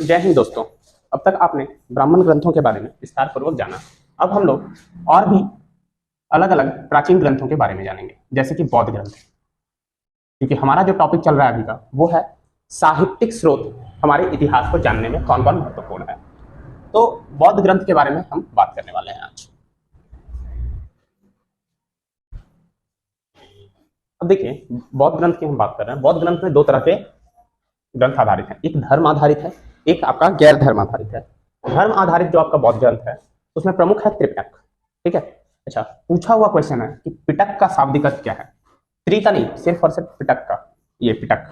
जय हिंद दोस्तों। अब तक आपने ब्राह्मण ग्रंथों के बारे में विस्तार पूर्वक जाना। अब हम लोग और भी अलग अलग प्राचीन ग्रंथों के बारे में जानेंगे, जैसे कि बौद्ध ग्रंथ। क्योंकि हमारा जो टॉपिक चल रहा है अभी का वो है साहित्यिक स्रोत हमारे इतिहास को जानने में कौन कौन महत्वपूर्ण है। तो बौद्ध ग्रंथ के बारे में हम बात करने वाले हैं आज। अब देखिए, बौद्ध ग्रंथ की हम बात कर रहे हैं। बौद्ध ग्रंथ में दो तरह के ग्रंथ आधारित है, एक धर्म आधारित है, एक आपका गैर धर्म आधारित है। धर्म आधारित जो आपका बौद्ध ग्रंथ है उसमें प्रमुख है त्रिपिटक। ठीक है। अच्छा, पूछा हुआ क्वेश्चन है कि पिटक का शाब्दिक अर्थ क्या है। त्रि का नहीं, सिर्फ और सिर्फ पिटक का। ये पिटक,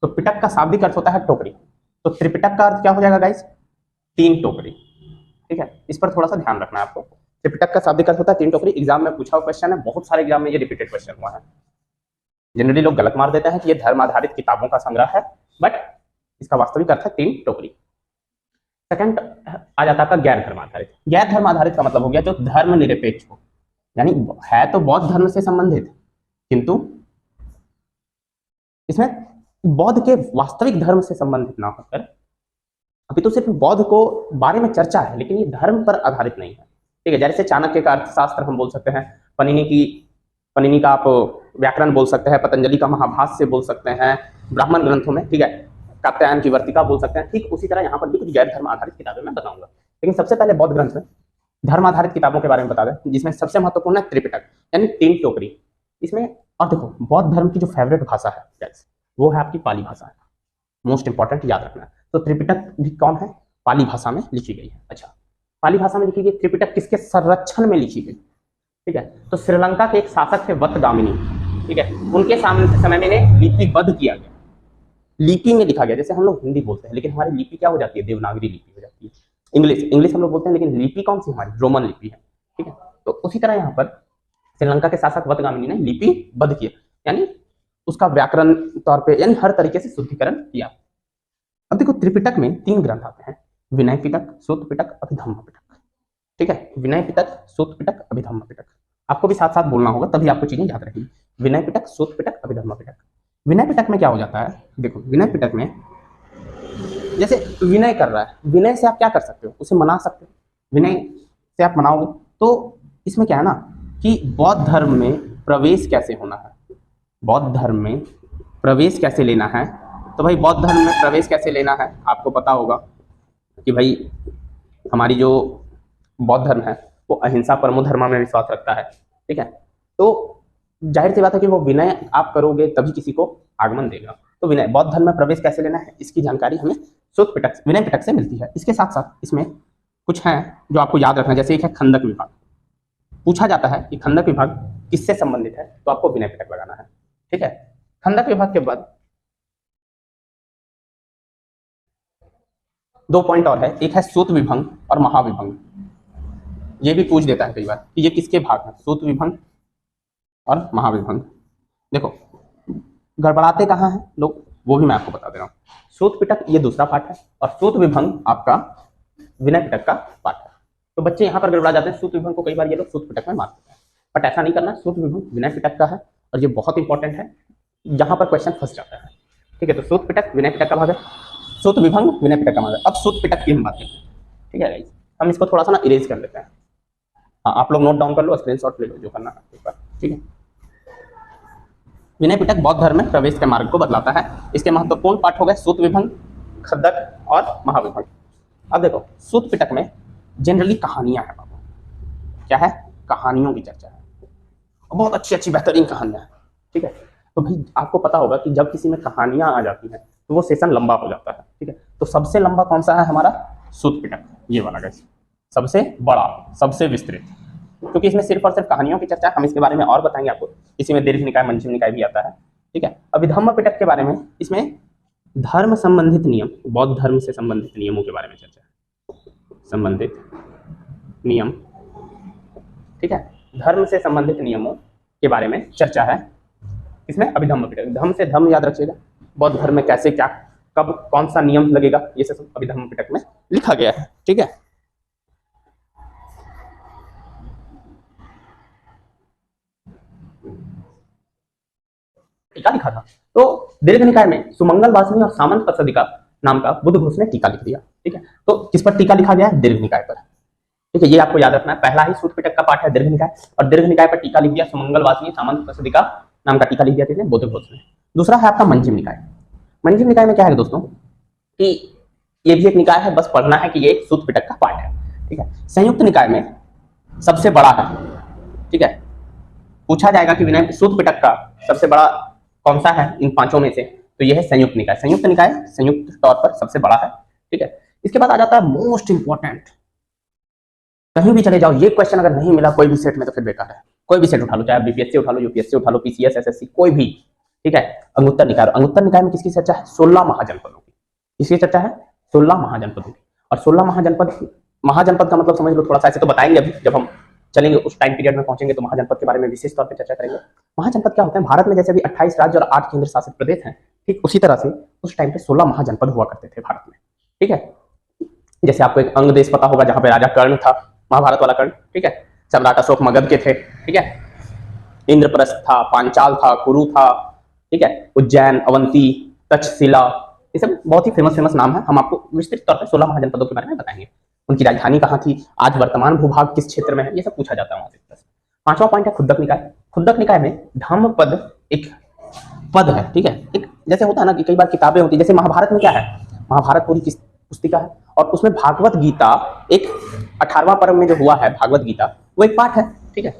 तो पिटक का शाब्दिक अर्थ होता है टोकरी। तो त्रिपिटक का अर्थ क्या हो जाएगा गाइस? तीन टोकरी। ठीक है, इस पर थोड़ा सा ध्यान रखना है आपको। त्रिपिटक का शाब्दिक अर्थ होता है तीन टोकरी। एग्जाम में पूछा हुआ क्वेश्चन है, बहुत सारे एग्जाम में ये रिपीटेड क्वेश्चन हुआ है। जनरली लोग गलत मार देते हैं कि ये धर्म आधारित किताबों का संग्रह है, बट इसका वास्तविक अर्थ है तीन टोकरी। सेकंड आ जाता है गैर धर्म आधारित। गैर धर्म आधारित का मतलब हो गया जो धर्म निरपेक्ष हो, यानी है तो बौद्ध धर्म से संबंधित, किंतु इसमें बौद्ध के वास्तविक धर्म से संबंधित ना होकर अभी तो सिर्फ बौद्ध को बारे में चर्चा है, लेकिन ये धर्म पर आधारित नहीं है। ठीक है, जैसे चाणक्य का अर्थशास्त्र हम बोल सकते हैं, पनिनी का आप व्याकरण बोल सकते हैं, पतंजलि का महाभाष्य बोल सकते हैं ब्राह्मण ग्रंथों में। ठीक है, कात्यायन की वर्तिका बोल सकते हैं। ठीक उसी तरह यहाँ पर भी कुछ गैर धर्म आधारित किताबें मैं बताऊंगा, लेकिन सबसे पहले बौद्ध ग्रंथ में धर्म आधारित किताबों के बारे में बता दें, जिसमें सबसे महत्वपूर्ण है त्रिपिटक, यानी तीन टोकरी। इसमें और देखो, बौद्ध धर्म की जो फेवरेट भाषा है वो है आपकी पाली भाषा है। मोस्ट इंपॉर्टेंट याद रखना है। तो त्रिपिटक भी कौन है? पाली भाषा में लिखी गई है। अच्छा, पाली भाषा में लिखी गई त्रिपिटक किसके संरक्षण में लिखी गई? ठीक है, तो श्रीलंका के एक शासक थे वत्गामिनी। ठीक है, उनके समय में लिपिबद्ध किया गया, लिपि में लिखा गया। जैसे हम लोग हिंदी बोलते हैं, लेकिन हमारी लिपि क्या हो जाती है? देवनागरी लिपि हो जाती है। इंग्लिश हम लोग बोलते हैं, लेकिन लिपि कौन सी हमारी? रोमन लिपि है। ठीक है, तो उसी तरह यहाँ पर श्रीलंका के शासक वत्गामिनी ने लिपिबद्ध किया, यानी उसका व्याकरण तौर पे, यानी हर तरीके से शुद्धिकरण किया। अब देखो, त्रिपिटक में तीन ग्रंथ आते हैं, विनय पिटक, सूत पिटक, अभिधम्म पिटक। ठीक है, विनय पिटक, सूत पिटक, अभिधम्म पिटक। आपको भी साथ साथ बोलना होगा, तभी आपको चीजें याद रहेगी। विनय पिटक, सूत पिटक, अभिधम्म पिटक। विनय पिटक में क्या हो जाता है? देखो, विनय पिटक में जैसे विनय कर रहा है, विनय से आप क्या कर सकते हो? उसे मना सकते हो। विनय से आप मनाओगे तो इसमें क्या है ना कि बौद्ध धर्म में प्रवेश कैसे होना है, बौद्ध धर्म में प्रवेश कैसे लेना है। तो भाई बौद्ध धर्म में प्रवेश कैसे लेना है आपको पता होगा कि भाई हमारी जो बौद्ध धर्म है वो अहिंसा परमो धर्म में विश्वास रखता है। ठीक है, तो जाहिर सी बात है कि वो विनय आप करोगे तभी किसी को आगमन देगा। तो विनय, बौद्ध धर्म में प्रवेश कैसे लेना है, इसकी जानकारी हमें सूत पिटक, विनय पिटक से मिलती है। इसके साथ साथ इसमें कुछ है जो आपको याद रखना है। जैसे एक है खंदक विभाग। पूछा जाता है कि खंदक विभाग किससे संबंधित है, तो आपको विनय पिटक लगाना है। ठीक है, खंदक विभाग के बाद दो पॉइंट और है, एक है सूत विभंग और महाविभंग। ये भी पूछ देता है कई बार कि ये किसके भाग है, सूत विभंग और महाविभंग। देखो, गड़बड़ाते कहाँ हैं लोग, वो भी मैं आपको बता दे रहा हूँ। सूत पिटक ये दूसरा पार्ट है और सूत विभंग आपका विनय पिटक का पार्ट है। तो बच्चे यहाँ पर गड़बड़ा जाते हैं, सूत विभंग को कई बार ये लोग सूत पिटक में मारते हैं, बट ऐसा नहीं करना। सूत विभंग विनय पिटक का है और ये बहुत इंपॉर्टेंट है, जहां पर क्वेश्चन फंस जाता है। ठीक है, तो सूत पिटक विनय पिटक का भाग है, सूत विभंग विनय पिटक का भाग है। अब सूत पिटक की हम बात करते हैं। ठीक है गाइस, हम इसको थोड़ा सा ना इरेज कर लेते हैं। हाँ, आप लोग नोट डाउन कर लो, स्क्रीनशॉट ले लो, जो करना है एक बार। ठीक है, विनय पिटक बौद्ध धर्म में प्रवेश के मार्ग को बतलाता है। इसके महत्वपूर्ण पाठ हो गए सूत विभंग, खद्दक और महाविभंग। अब देखो, सूत पिटक में जनरली कहानियां हैं बाबू। क्या है? कहानियों की चर्चा है, बहुत अच्छी अच्छी बेहतरीन कहानियां हैं। ठीक है, तो भाई आपको पता होगा कि जब किसी में कहानियां आ जाती हैं तो वो सेशन लंबा हो जाता है। ठीक है, तो सबसे लंबा कौन सा है हमारा? सूत पिटक, ये वाला गाइस, सबसे बड़ा, सबसे विस्तृत, क्योंकि इसमें सिर्फ और सिर्फ कहानियों की चर्चा। हम इसके बारे में और बताएंगे आपको। इसी में दीर्घ निकाय, मंजूषम निकाय भी आता है। ठीक है, अभिधम्म पिटक के बारे में, इसमें धर्म संबंधित नियम, बौद्ध धर्म से संबंधित नियमों के बारे में चर्चा है, संबंधित नियम। ठीक है, धर्म से संबंधित नियमों के बारे में चर्चा है इसमें अभिधम्म पिटक। धम्म से धम्म याद रखिएगा, बौद्ध धर्म में कैसे क्या, कब कौन सा नियम लगेगा, ये सब अभिधम्म पिटक में लिखा गया है। ठीक है, टीका लिखा था। तो दीर्घ निकाय में सुमंगल वासनी और सामंत पसदी का नाम का बुद्ध घोष ने टीका लिख दिया। ठीक है, तो किस पर टीका लिखा गया है? दीर्घ निकाय पर। ठीक है, ये आपको याद रखना है, पहला ही सूत्र पिटक का पाठ है दीर्घ निकाय, और दीर्घ निकाय पर टीका लिख दिया सुमंगल वासनी सामंत प्रसिद्धिका नाम का टीका लिख दिया किसने? बुद्ध घोष ने। दूसरा है आपका मंजिम निकाय। मंजिम निकाय में क्या है दोस्तों कि ये भी एक निकाय है, बस पढ़ना है कि ये एक सूत्र पिटक का पाठ है। ठीक है, संयुक्त निकाय में सबसे बड़ा है। ठीक है, पूछा जाएगा कि विनय सूत्र पिटक का सबसे बड़ा कौन सा है इन पांचों में से, तो यह है संयुक्त निकाय। संयुक्त निकाय संयुक्त तौर पर सबसे बड़ा है। ठीक है, इसके बाद आ जाता है मोस्ट इंपॉर्टेंट, कहीं भी चले जाओ ये क्वेश्चन अगर नहीं मिला कोई भी सेट में तो फिर बेकार है। कोई भी सेट उठा लो, चाहे बीपीएससी उठा लो, यूपीएससी उठा लो, पीसीएस, एसएससी, कोई भी। ठीक है, अंगुत्तर निकाय। अंगुत्तर निकाय में किसकी चर्चा है? 16 महाजनपदों की। किसकी चर्चा है? 16 महाजनपदों की। और 16 महाजनपद का मतलब समझ लो थोड़ा सा, ऐसे तो बताएंगे अभी जब हम चलेंगे उस टाइम पीरियड में पहुंचेंगे तो महाजनपद के बारे में विशेष तौर पर चर्चा करेंगे। महाजनपद क्या होते हैं? भारत में जैसे अभी 28 राज्य और 8 केंद्र शासित प्रदेश हैं, ठीक उसी तरह से उस टाइम पे 16 महाजनपद हुआ करते थे भारत में। ठीक है, जैसे आपको एक अंग देश पता होगा जहां पे राजा कर्ण था, महाभारत वाला कर्ण। ठीक है, सम्राट अशोक मगध के थे। ठीक है, इंद्रप्रस्थ था, पांचाल था, कुरु था। ठीक है, उज्जैन, अवंती, तक्षशिला, ये सब बहुत ही फेमस नाम है। हम आपको विस्तृत तौर पर 16 महाजनपदों के बारे में बताएंगे। उनकी राजधानी कहाँ थी, आज वर्तमान भूभाग किस क्षेत्र में है, ये सब पूछा जाता है वहां से। पांचवा पॉइंट है खुद्दक निकाय। खुद्दक निकाय में धम्मपद एक पद है। ठीक है, एक जैसे होता है ना कि कई बार किताबें होती है, जैसे महाभारत में क्या है, महाभारत पूरी किस पुस्तिका है, और उसमें भागवत गीता एक 18वां पर्व में जो हुआ है भागवत गीता, वो एक पाठ है। ठीक है,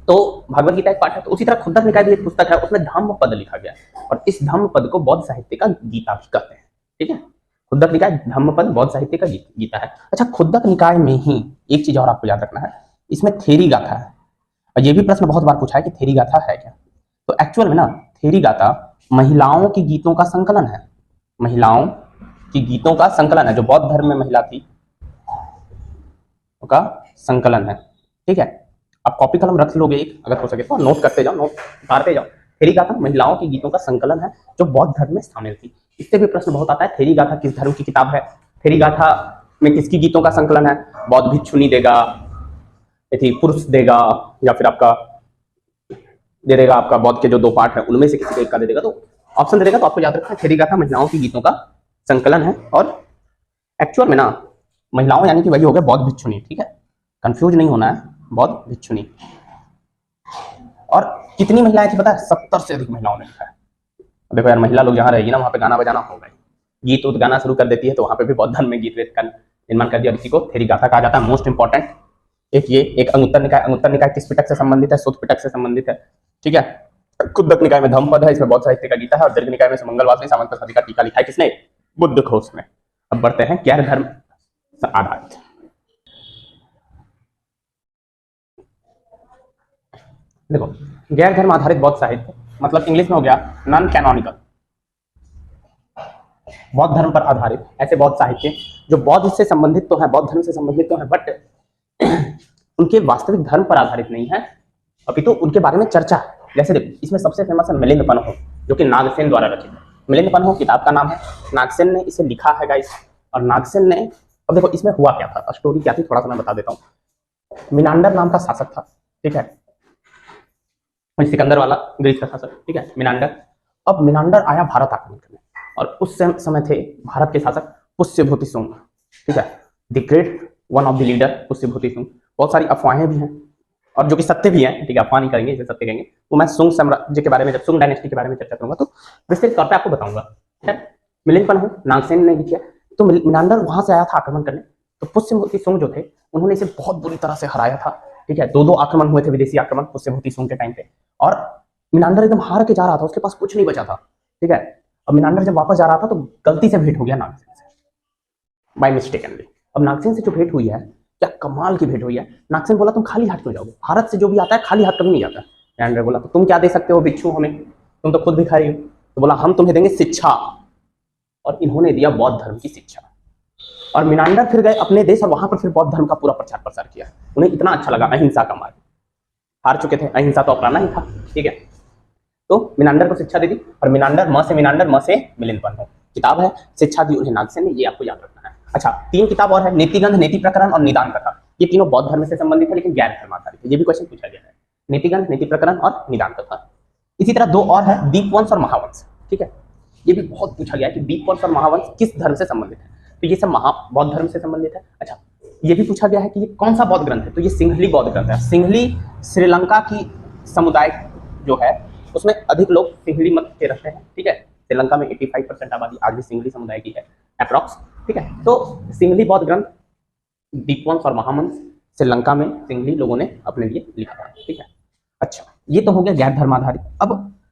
तो भागवत गीता एक पाठ है, तो उसी तरह खुद्दक निकाय भी एक पुस्तक है, उसमें धम्म पद लिखा गया है, और इस धम्म पद को बौद्ध साहित्य का गीता भी कहते हैं। ठीक है, खुद्दक निकाय धम्म पद बौद्ध साहित्य का गीता है। अच्छा, खुद्दक निकाय में ही एक चीज और आपको याद रखना है, इसमें थेरी गाथा है, और ये भी प्रश्न बहुत बार पूछा है कि थेरी गाथा है क्या। तो एक्चुअल में ना थेरी गाथा महिलाओं की गीतों का संकलन है, महिलाओं की गीतों का संकलन है, जो बौद्ध धर्म में महिला थी का संकलन है। ठीक है, आप कॉपी कलम रख लोगे एक, अगर हो सके तो नोट करते जाओ, नोट उतारते जाओ। थेरी गाथा महिलाओं की गीतों का संकलन है जो बौद्ध धर्म में शामिल थी। इससे भी प्रश्न बहुत आता है, थेरी गाथा किस धर्म की किताब है, थेरी गाथा में किसकी गीतों का संकलन है, बौद्ध भिक्षुनी देगा, पुरुष देगा, या फिर आपका दे देगा आपका बौद्ध के जो 2 पाठ है उनमें से किसी एक का दे देगा, तो ऑप्शन दे देगा। तो आपको याद रखना है थेरी गाथा महिलाओं की गीतों का संकलन है, और एक्चुअल में ना महिलाओं यानी कि वही हो गया बौद्ध भिक्षुनी। ठीक है, कंफ्यूज नहीं होना है, बौद्ध भिक्षुनी। और कितनी महिलाएं थी पता है? 70 से अधिक महिलाओं ने लिखा है। देखो यार, महिला लोग जहाँ रहेगी ना वहाँ पे गाना बजाना होगा, गीत उत गाना शुरू कर देती है, तो वहाँ पे भी बौद्ध धर्म में गीत वेद का निर्माण कर दिया। इसी को थेरी गाथा कहा जाता है। मोस्ट इंपॉर्टेंट एक ये, एक अंगुत्तर निकाय। अंगुत्तर निकाय किस पिटक से संबंधित है? सूत्र पिटक से संबंधित है। ठीक है, खुद्दक निकाय में धम्मपद है, इसमें बौद्ध साहित्य का गीता है, और दीर्घ निकाय में सुमंगल वासनी सामंत प्रसिद्धिका का टीका लिखा है किसने? बुद्ध घोष ने। अब बढ़ते हैं गैर धर्म आधारित। देखो, गैर धर्म आधारित बौद्ध साहित्य मतलब इंग्लिश में हो गया नॉन कैनोनिकल। बौद्ध धर्म पर आधारित ऐसे बौद्ध साहित्य जो बौद्ध से संबंधित तो है, बौद्ध धर्म से संबंधित तो है, बट उनके वास्तविक धर्म पर आधारित नहीं है, अपितु उनके बारे में चर्चा है। जैसे देखो, इसमें सबसे फेमस है मिलिंद पन्हो, जो कि नागसेन द्वारा रचित है। मिलिंद पन्हो किताब का नाम है, नागसेन ने इसे लिखा है गाइस। और नागसेन ने, अब देखो इसमें हुआ क्या था, स्टोरी क्या थी, थोड़ा सा मैं बता देता हूँ। मिनांडर नाम का शासक था। ठीक है, सिकंदर वाला ग्रीस का शासक। ठीक है, मिनांडर। अब मिनांडर आया भारत आक्रमण करने, और उस समय थे भारत के शासक पुष्यभूति शुंग। ठीक है, the great one of the leader Pushyabhuti Shunga. बहुत सारी अफवाहें भी हैं और जो कि सत्य भी हैं। ठीक है, अफवाह नहीं करेंगे, इसे सत्य कहेंगे। तो मैं शुंग साम्राज्य के बारे में, जब शुंग डायनेस्टी के बारे में चर्चा करूंगा तो विस्तृत तौर पर आपको बताऊंगा। मिलिंद पन्हो नागसेन ने लिखा, तो मिनांडर वहां से आया था आक्रमण करने, तो पुष्यभूति शुंग जो थे उन्होंने इसे बहुत बुरी तरह से हराया था। ठीक है, 2 आक्रमण हुए थे, विदेशी आक्रमण पुष्यभूति शुंग के टाइम पे, और मिनांडर एकदम हार के जा रहा था, उसके पास कुछ नहीं बचा था। ठीक है, अब मिनांडर जब वापस जा रहा था तो गलती से भेंट हो गया नागसेन से, बाय मिस्टेकनली। अब नागसेन से जो भेंट हुई है, क्या कमाल की भेंट हुई है। नागसेन बोला तुम खाली हाथ क्यों जाओगे, भारत से जो भी आता है खाली हाथ कभी नहीं जाता। मिनांडर बोला तो तुम क्या दे सकते हो भिक्षु हमें, तुम तो खुद भिखारी हो। तो बोला हम तुम्हें देंगे शिक्षा, और इन्होंने दिया बौद्ध धर्म की शिक्षा। और मिनांडर फिर गए अपने देश और वहां पर फिर बौद्ध धर्म का पूरा प्रचार प्रसार किया। उन्हें इतना अच्छा लगा, अहिंसा का मार्ग, हार चुके थे, अहिंसा तो अपनाना ही था। ठीक है, तो मिनांडर को शिक्षा दे दी, और मिनांडर म से मिनांडर, म से मिलिंद पन्हो किताब है, शिक्षा दी उन्हें नागसेन ने, ये आपको याद रखना है। अच्छा, 3 किताब और है, नीतिगंध, नीति प्रकरण और निदान कथा। ये तीनों बौद्ध धर्म से संबंधित है लेकिन गैर धर्म आधारित है, ये भी क्वेश्चन पूछा गया है। नीतिगंध, नीति प्रकरण और निदान कथा। इसी तरह 2 और है, दीपवंश और महावंश। ठीक है, ये भी बहुत पूछा गया है कि दीपवंश और महावंश किस धर्म से संबंधित है, तो ये सब बौद्ध धर्म से संबंधित है। अच्छा, ये भी पूछा गया है कि ये कौन सा बौद्ध ग्रंथ है, तो ये सिंहली बौद्ध ग्रंथ है। सिंहली श्रीलंका की समुदाय जो है उसमें अधिक लोग सिंहली मत के रहते हैं, ठीक है। श्रीलंका में 85% आबादी आज भी सिंहली समुदाय की है अप्रॉक्स, ठीक है। तो सिंहली बौद्ध ग्रंथ दीपवंश और महावंश श्रीलंका में सिंहली लोगों ने अपने लिए लिखा है, ठीक है। अच्छा, ये तो हो गया गैर धर्म आधारित। अब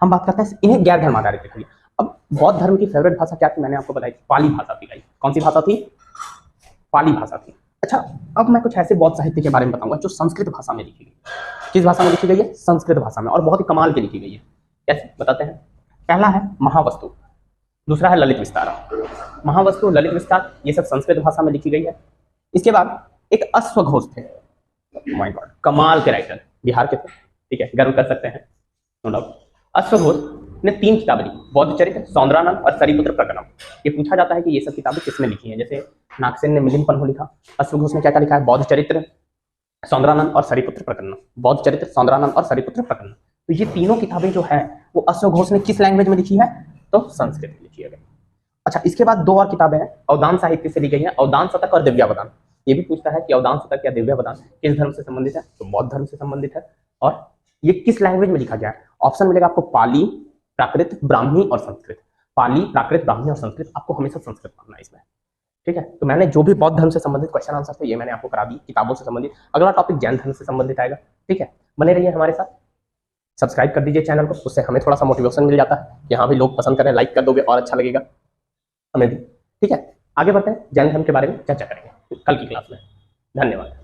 हम बात करते हैं इन्हें गैर धर्म आधारित लिखिए। अब बौद्ध धर्म की फेवरेट भाषा क्या थी, मैंने आपको बताई, पाली भाषा थी। कौन सी भाषा थी? पाली भाषा थी। अच्छा, अब मैं कुछ ऐसे बौद्ध साहित्य के बारे में बताऊंगा जो संस्कृत भाषा में लिखी गई। किस भाषा में लिखी गई है? संस्कृत भाषा में, और बहुत ही कमाल की लिखी गई है। कैसे बताते हैं। पहला है महावस्तु, दूसरा है ललित विस्तार। महावस्तु, ललित विस्तार, ये सब संस्कृत भाषा में लिखी गई है। इसके बाद एक अश्वघोष थे, माय गॉड, कमाल के राइटर, बिहार के थे, ठीक है, गर्व कर सकते हैं, नो डाउट। अश्वघोष ने 3 किताबें लिखी, बौद्ध चरित्र, सौंदरानंद और सरिपुत्र प्रकरणम। ये पूछा जाता है कि ये सब किताबें किसने लिखी हैं, जैसे नागसेन ने मिलिंद लिखा, अश्वघोष ने क्या क्या लिखा है? बौद्ध चरित्र, सौंदरानंद और सरिपुत्र प्रकरणम। बौद्ध चरित्र, सौंदरानंद और सरिपुत्र प्रकरणम, तो ये तीनों किताबें जो है वो अश्वघोष ने किस लैंग्वेज में लिखी है? तो संस्कृत में लिखी है। अच्छा, इसके बाद 2 और किताबें हैं, अवदान साहित्य से ली गई है, अवदान शतक और दिव्यावदान। ये भी पूछता है कि अवदान शतक या दिव्यावदान किस धर्म से संबंधित है, तो बौद्ध धर्म से संबंधित है। और ये किस लैंग्वेज में लिखा गया है? ऑप्शन मिलेगा आपको पाली, प्राकृत, ब्राह्मी और संस्कृत। पाली, प्राकृत, ब्राह्मी और संस्कृत, आपको हमेशा संस्कृत पढ़ना है इसमें, ठीक है। तो मैंने जो भी बौद्ध धर्म से संबंधित क्वेश्चन आंसर थे ये मैंने आपको करा दी, किताबों से संबंधित। अगला टॉपिक जैन धर्म से संबंधित आएगा, ठीक है। बने रहिए हमारे साथ, सब्सक्राइब कर दीजिए चैनल को, उससे हमें थोड़ा सा मोटिवेशन मिल जाता है कि हाँ भी लोग पसंद करें, लाइक कर दोगे और अच्छा लगेगा हमें भी, ठीक है। आगे बढ़ते हैं, जैन धर्म के बारे में चर्चा करेंगे कल की क्लास में। धन्यवाद।